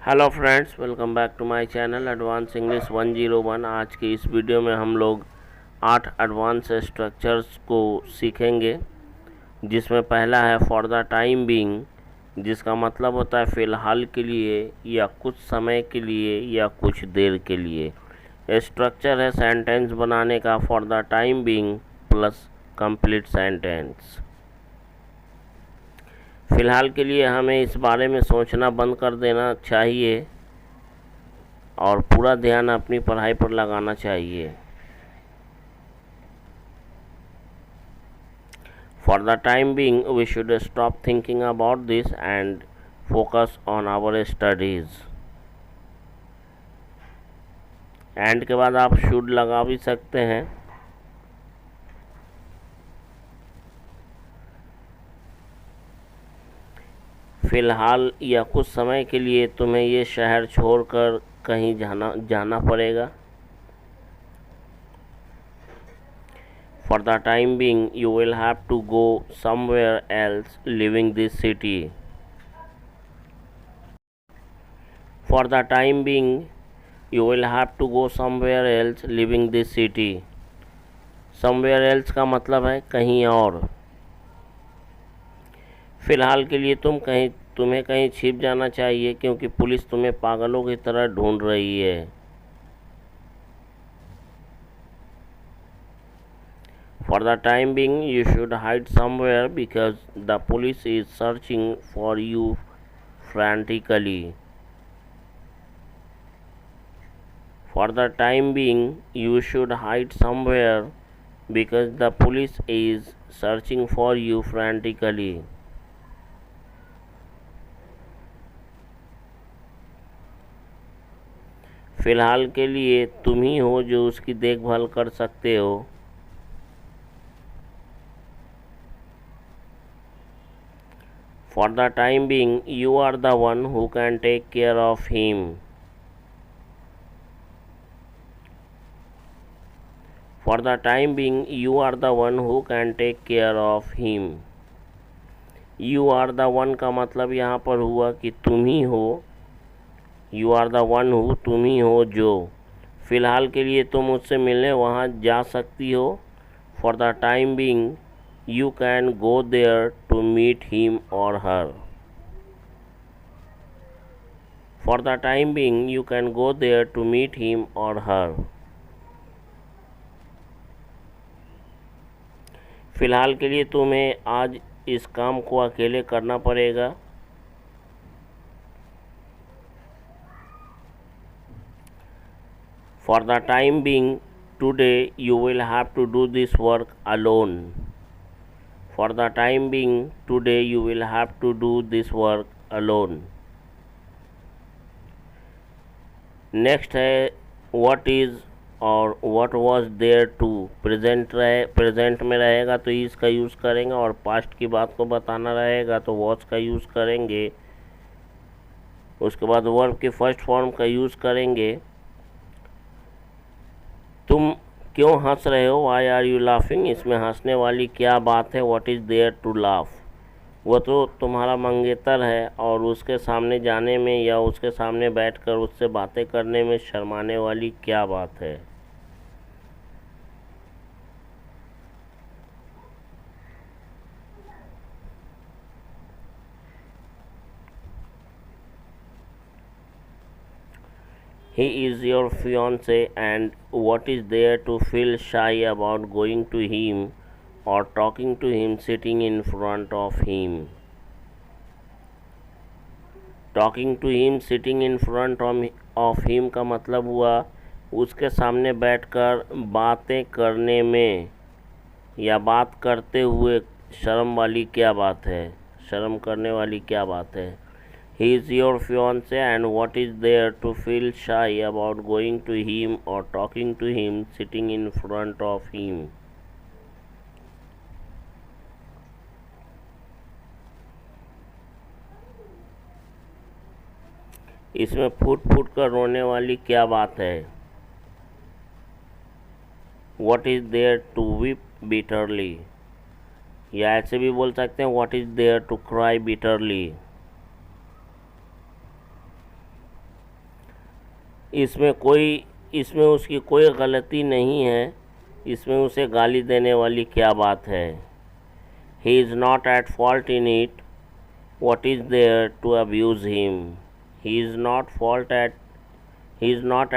Hello friends, welcome back to my channel advance English 101। आज की इस वीडियो में हम लोग 8 एडवांस स्ट्रक्चर्स को सीखेंगे, जिसमें पहला है फॉर द टाइम बीइंग, जिसका मतलब होता है फ़िलहाल के लिए या कुछ समय के लिए या कुछ देर के लिए। स्ट्रक्चर है सेंटेंस बनाने का for the time being plus complete sentence. फ़िलहाल के लिए हमें इस बारे में सोचना बंद कर देना चाहिए और पूरा ध्यान अपनी पढ़ाई पर लगाना चाहिए। For the time being we should stop thinking about this and focus on our studies. End के बाद आप शुड लगा भी सकते हैं। फ़िलहाल या कुछ समय के लिए तुम्हें ये शहर छोड़कर कहीं जाना पड़ेगा। For the time being, you will have to go somewhere else leaving this city. For the time being, you will have to go somewhere else leaving this city. Somewhere else का मतलब है कहीं और। फ़िलहाल के लिए तुम्हें कहीं छिप जाना चाहिए क्योंकि पुलिस तुम्हें पागलों की तरह ढूंढ रही है। For the time being, you should hide somewhere because the police is searching for you frantically. For the time being, you should hide somewhere because the police is searching for you frantically. फ़िलहाल के लिए तुम ही हो जो उसकी देखभाल कर सकते हो। For the time being, you are the one who can take care of him. For the time being, you are the one who can take care of him. You are the one का मतलब यहाँ पर हुआ कि तुम ही हो। You are the one who, तुम ही हो जो। फ़िलहाल के लिए तुम उससे मिलने वहाँ जा सकती हो। For the time being, you can go there to meet him or her. For the time being, you can go there to meet him or her. फ़िलहाल के लिए तुम्हें आज इस काम को अकेले करना पड़ेगा। For the time being, today you will have to do this work alone. For the time being, today you will have to do this work alone. Next है what is और what was there to। Present में रहेगा तो is का use करेंगे और past की बात को बताना रहेगा तो was का यूज़ करेंगे। उसके बाद वर्ब के फर्स्ट फॉर्म का यूज़ करेंगे। तुम क्यों हंस रहे हो, वाई आर यू लाफिंग, इसमें हंसने वाली क्या बात है, what is there to laugh. वो तो तुम्हारा मंगेतर है और उसके सामने जाने में या उसके सामने बैठकर उससे बातें करने में शर्माने वाली क्या बात है। He is your fiance and what is there to feel shy about going to him or talking to him sitting in front of him. Talking to him sitting in front of him का मतलब हुआ उसके सामने बैठकर बातें करने में या बात करते हुए शर्म वाली क्या बात है, शर्म करने वाली क्या बात है। He is your fiance and what is there to feel shy about going to him or talking to him sitting in front of him. इसमें फूट फूट कर रोने वाली क्या बात है। What is there to weep bitterly, या ऐसे भी बोल सकते हैं what is there to cry bitterly. इसमें उसकी कोई गलती नहीं है, इसमें उसे गाली देने वाली क्या बात है। He is not at fault in it, what is there to abuse him? He is not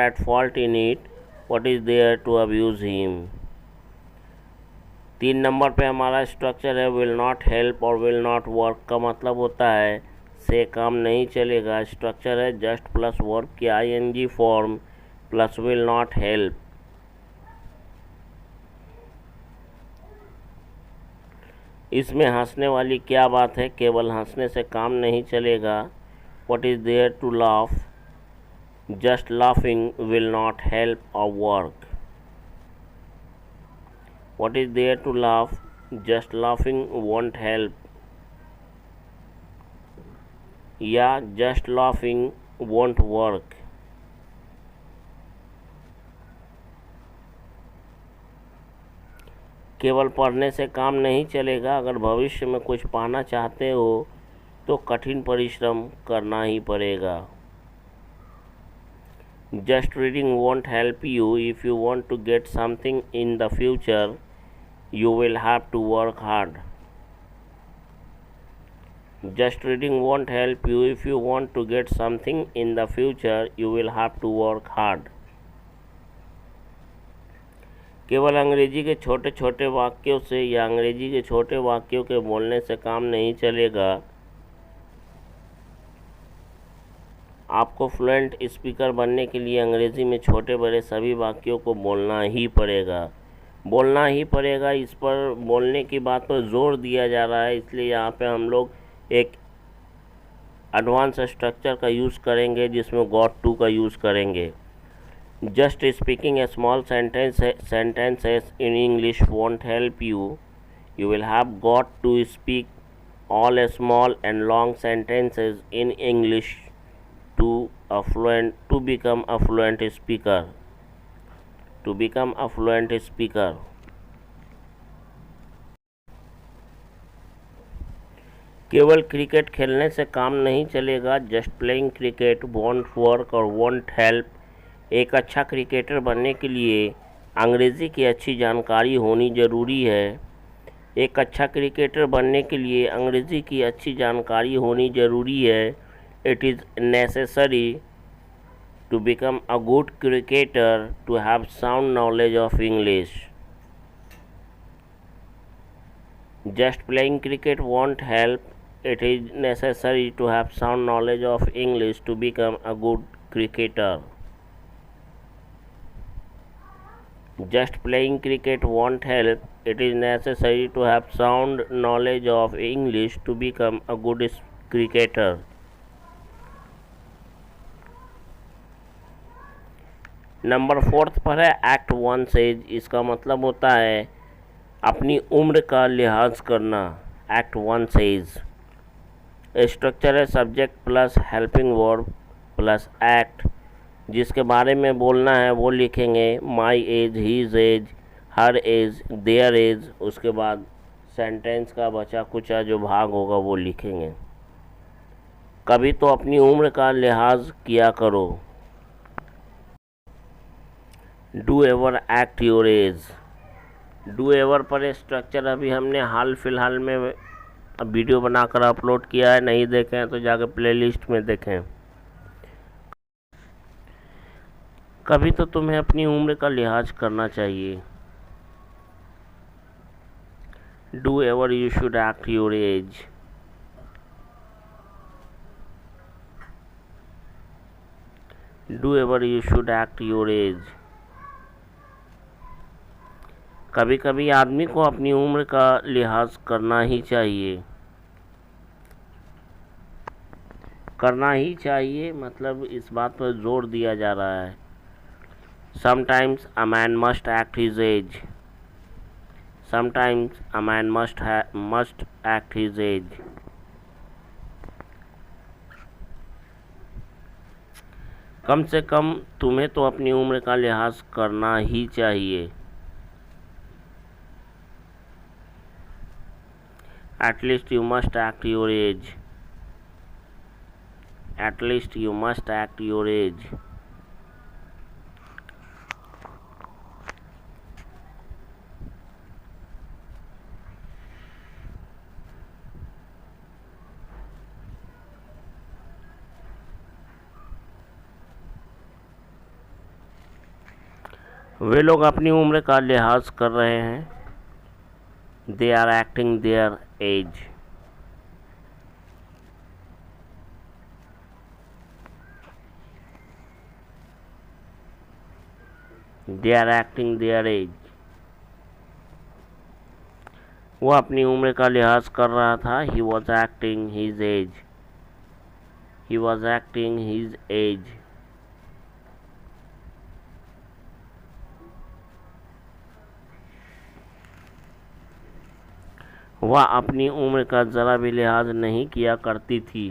at fault in it, what is there to abuse him? 3 number पे हमारा स्ट्रक्चर है विल नॉट हेल्प और will not work का मतलब होता है से काम नहीं चलेगा। स्ट्रक्चर है जस्ट प्लस वर्ब की ING form plus will not help. इसमें हंसने वाली क्या बात है, केवल हंसने से काम नहीं चलेगा। What is there to laugh? Just laughing will not help or work. What is there to laugh? Just laughing won't help. या just laughing won't work. केवल पढ़ने से काम नहीं चलेगा, अगर भविष्य में कुछ पाना चाहते हो तो कठिन परिश्रम करना ही पड़ेगा। Just reading won't help you, if you want to get something in the future you will have to work hard. Just reading won't help you, if you want to get something in the future you will have to work hard. केवल अंग्रेजी के छोटे छोटे वाक्यों से या अंग्रेजी के छोटे वाक्यों के बोलने से काम नहीं चलेगा। आपको फ्लुएंट स्पीकर बनने के लिए अंग्रेजी में छोटे बड़े सभी वाक्यों को बोलना ही पड़ेगा। इस पर बोलने की बात पर जोर दिया जा रहा है, इसलिए यहाँ पे हम लोग एक एडवांस स्ट्रक्चर का यूज़ करेंगे जिसमें गॉट टू का यूज़ करेंगे। Just speaking a small sentences in English won't help you. You will have got to speak all small and long sentences in English to become a fluent speaker. केवल cricket खेलने से काम नहीं चलेगा। Just playing cricket want work और want help. एक अच्छा cricketer बनने के लिए अंग्रेज़ी की अच्छी जानकारी होनी ज़रूरी है। एक अच्छा क्रिकेटर बनने के लिए अंग्रेज़ी की अच्छी जानकारी होनी ज़रूरी है। It is necessary to become a good cricketer to have sound knowledge of English. Just playing cricket won't help, it is necessary to have sound knowledge of English to become a good cricketer. Just playing cricket won't help. It is necessary to have sound knowledge of English to become a good cricketer. Number 4 पर है act 1 says. इसका मतलब होता है अपनी उम्र का लिहाज करना। एक्ट 1 सेज स्ट्रक्चर है subject plus helping verb plus act. जिसके बारे में बोलना है वो लिखेंगे my age, his age, her age, their age. उसके बाद सेंटेंस का बचा कुचा जो भाग होगा वो लिखेंगे। कभी तो अपनी उम्र का लिहाज किया करो। Do ever act your age. Do ever पर स्ट्रक्चर अभी हमने हाल फिलहाल में वीडियो बनाकर अपलोड किया है, नहीं देखें तो जाकर प्लेलिस्ट में देखें। कभी तो तुम्हें अपनी उम्र का लिहाज करना चाहिए। Do ever you should act your age. Do ever you should act your age. कभी कभी आदमी को अपनी उम्र का लिहाज करना ही चाहिए मतलब इस बात पर जोर दिया जा रहा है। Sometimes a man must act his age. Sometimes a man must act his age. कम से कम तुम्हें तो अपनी उम्र का लिहाज करना ही चाहिए। At least you must act your age. At least you must act your age. वे लोग अपनी उम्र का लिहाज कर रहे हैं। They are acting their age. They are acting their age. वो अपनी उम्र का लिहाज कर रहा था। He was acting his age. He was acting his age. वह अपनी उम्र का ज़रा भी लिहाज नहीं किया करती थी।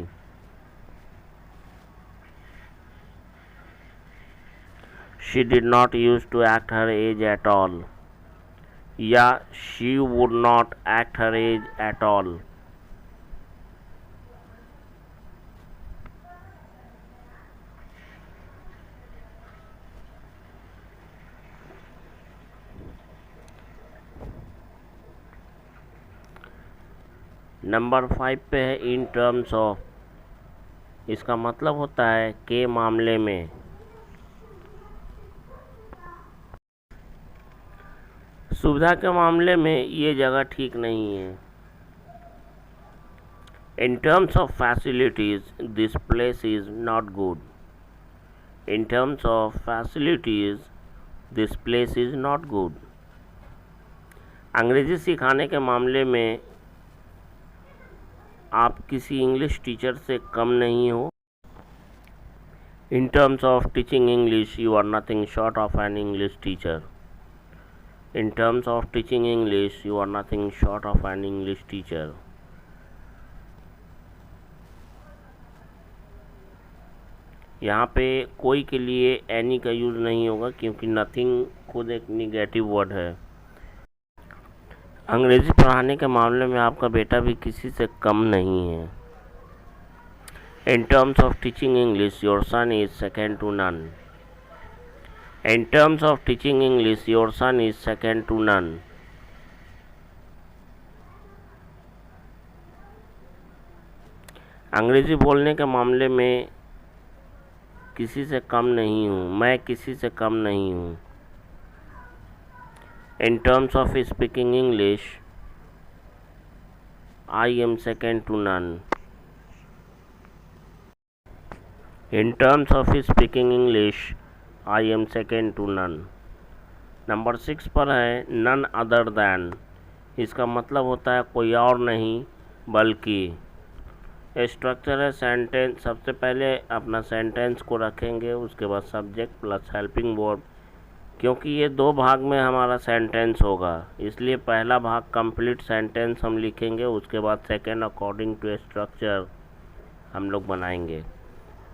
She did not used to act her age at all. या she would not act her age at all. Number 5 पे है इन टर्म्स ऑफ। इसका मतलब होता है के मामले में। सुविधा के मामले में ये जगह ठीक नहीं है। In terms of facilities this place is not good. In terms of facilities this place is not good. अंग्रेजी सिखाने के मामले में आप किसी इंग्लिश टीचर से कम नहीं हो। In terms of teaching English you are nothing short of an English teacher. In terms of teaching English you are nothing short of an English teacher. यहाँ पे कोई के लिए एनी का यूज़ नहीं होगा क्योंकि नथिंग खुद एक निगेटिव वर्ड है। अंग्रेजी पढ़ाने के मामले में आपका बेटा भी किसी से कम नहीं है। In terms of teaching English your son is second to none. In terms of teaching English your son is second to none. अंग्रेजी बोलने के मामले में किसी से कम नहीं हूँ। मैं किसी से कम नहीं हूँ। In terms of speaking English, I am second to none. In terms of speaking English, I am second to none. Number 6 पर है none other than। इसका मतलब होता है कोई और नहीं बल्कि। स्ट्रक्चर है सेंटेंस। सबसे पहले अपना सेंटेंस को रखेंगे, उसके बाद सब्जेक्ट प्लस हेल्पिंग वर्ब। क्योंकि ये दो भाग में हमारा सेंटेंस होगा इसलिए पहला भाग कंप्लीट सेंटेंस हम लिखेंगे, उसके बाद सेकंड अकॉर्डिंग टू स्ट्रक्चर हम लोग बनाएंगे।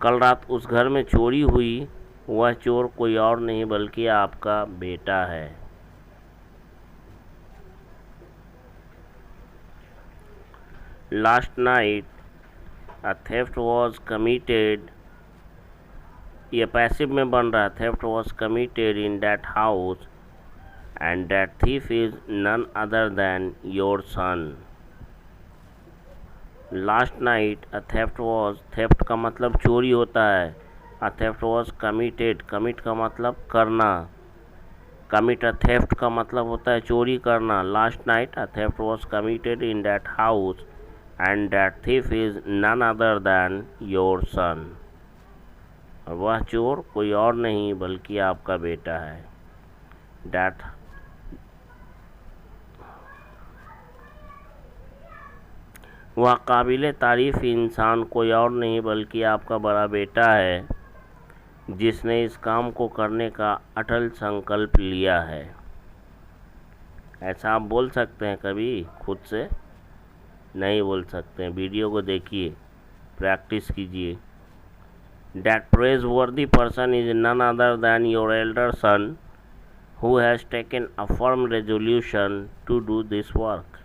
कल रात उस घर में चोरी हुई। वह चोर कोई और नहीं बल्कि आपका बेटा है। Last night a theft was committed. ये पैसिव में बन रहा है। Theft was committed in that house and that thief is none other than your son. Last night a theft was. Theft का मतलब चोरी होता है। A theft was committed. Commit का मतलब करना। कमिट अ थेफ्ट का मतलब होता है चोरी करना। Last night a theft was committed in that house and that thief is none other than your son. और वह चोर कोई और नहीं बल्कि आपका बेटा है। डैट वह काबिल तारीफ इंसान कोई और नहीं बल्कि आपका बड़ा बेटा है जिसने इस काम को करने का अटल संकल्प लिया है। ऐसा आप बोल सकते हैं कभी खुद से? नहीं बोल सकते हैं। वीडियो को देखिए, प्रैक्टिस कीजिए। That praiseworthy person is none other than your elder son who has taken a firm resolution to do this work.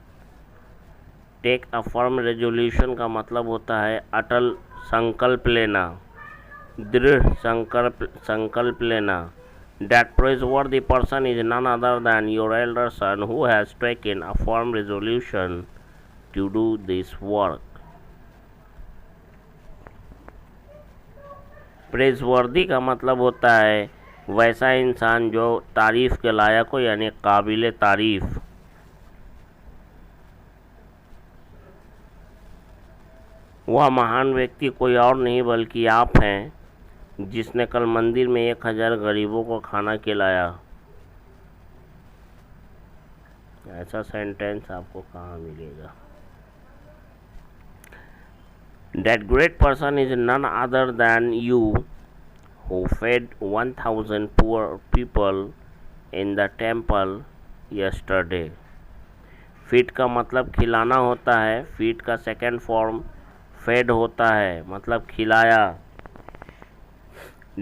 Take a firm resolution का मतलब होता है अटल संकल्प लेना, दृढ़ संकल्प लेना। That praiseworthy person is none other than your elder son who has taken a firm resolution to do this work. प्रेज़वर्दी का मतलब होता है वैसा इंसान जो तारीफ़ के लायक हो, यानी काबिल तारीफ़। वह महान व्यक्ति कोई और नहीं बल्कि आप हैं, जिसने कल मंदिर में 1000 गरीबों को खाना खिलाया। ऐसा सेंटेंस आपको कहाँ मिलेगा? That great person is none other than you who fed 1000 poor people in the temple yesterday. Feed का मतलब खिलाना होता है। फीड का सेकेंड फॉर्म फेड होता है, मतलब खिलाया।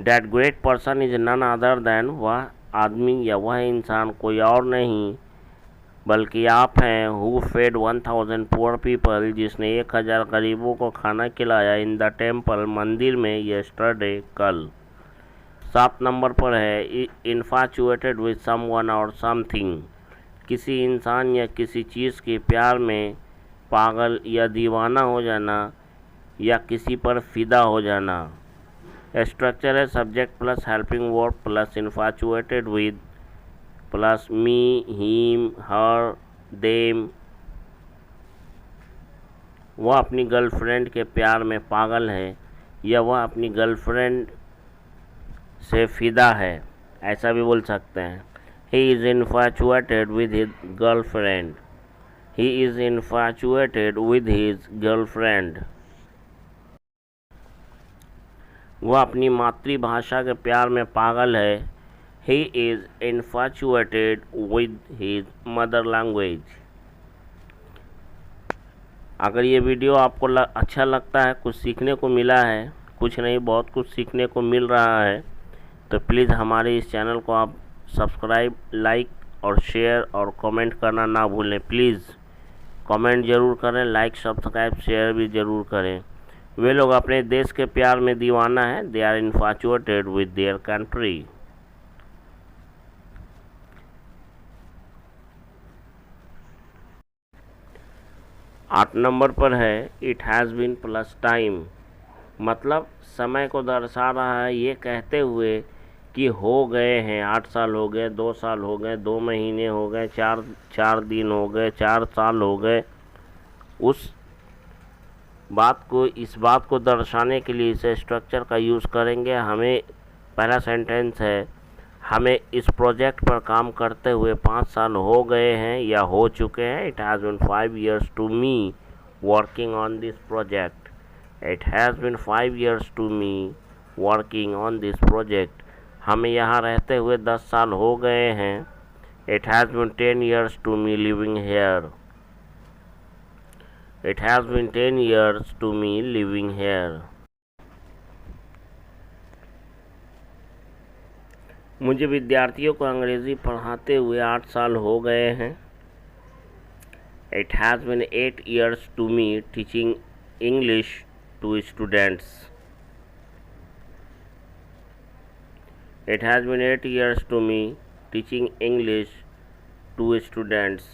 That great person is none other than, वह आदमी या वह इंसान कोई और नहीं बल्कि आप हैं। हु फेड 1000 पुअर पीपल, जिसने 1000 गरीबों को खाना खिलाया। इन द टेम्पल, मंदिर में। यस्टरडे, कल। 7 नंबर पर है इन्फैचुएटेड विद समवन और समथिंग, किसी इंसान या किसी चीज़ के प्यार में पागल या दीवाना हो जाना या किसी पर फिदा हो जाना। स्ट्रक्चर है subject plus helping verb plus infatuated with plus me, him, her, them. वह अपनी गर्लफ्रेंड के प्यार में पागल है या वह अपनी गर्लफ्रेंड से फिदा है, ऐसा भी बोल सकते हैं। He is infatuated with his girlfriend. He is infatuated with his girlfriend. वह अपनी मातृभाषा के प्यार में पागल है। He is infatuated with his mother language. अगर ये वीडियो आपको अच्छा लगता है, कुछ सीखने को मिला है, कुछ नहीं बहुत कुछ सीखने को मिल रहा है, तो प्लीज़ हमारे इस चैनल को आप सब्सक्राइब, लाइक और शेयर और कमेंट करना ना भूलें। प्लीज़ कमेंट ज़रूर करें, लाइक, सब्सक्राइब, शेयर भी ज़रूर करें। वे लोग अपने देश के प्यार में दीवाना हैं। They are infatuated with their country. 8 number पर है it has been plus time, मतलब समय को दर्शा रहा है ये कहते हुए कि हो गए हैं, 8 साल हो गए, 2 साल हो गए, 2 महीने हो गए, 4 दिन हो गए, 4 साल हो गए। उस बात को, इस बात को दर्शाने के लिए इस स्ट्रक्चर का यूज़ करेंगे। हमें पहला सेंटेंस है, हमें इस प्रोजेक्ट पर काम करते हुए 5 साल हो गए हैं या हो चुके हैं। It has been 5 years to me working on this project. It has been 5 years to me working on this project. हमें यहाँ रहते हुए 10 साल हो गए हैं। It has been 10 years to me living here. It has been 10 years to me living here. मुझे विद्यार्थियों को अंग्रेज़ी पढ़ाते हुए 8 साल हो गए हैं। It has been 8 years to me teaching English to students. It has been 8 years to me teaching English to students.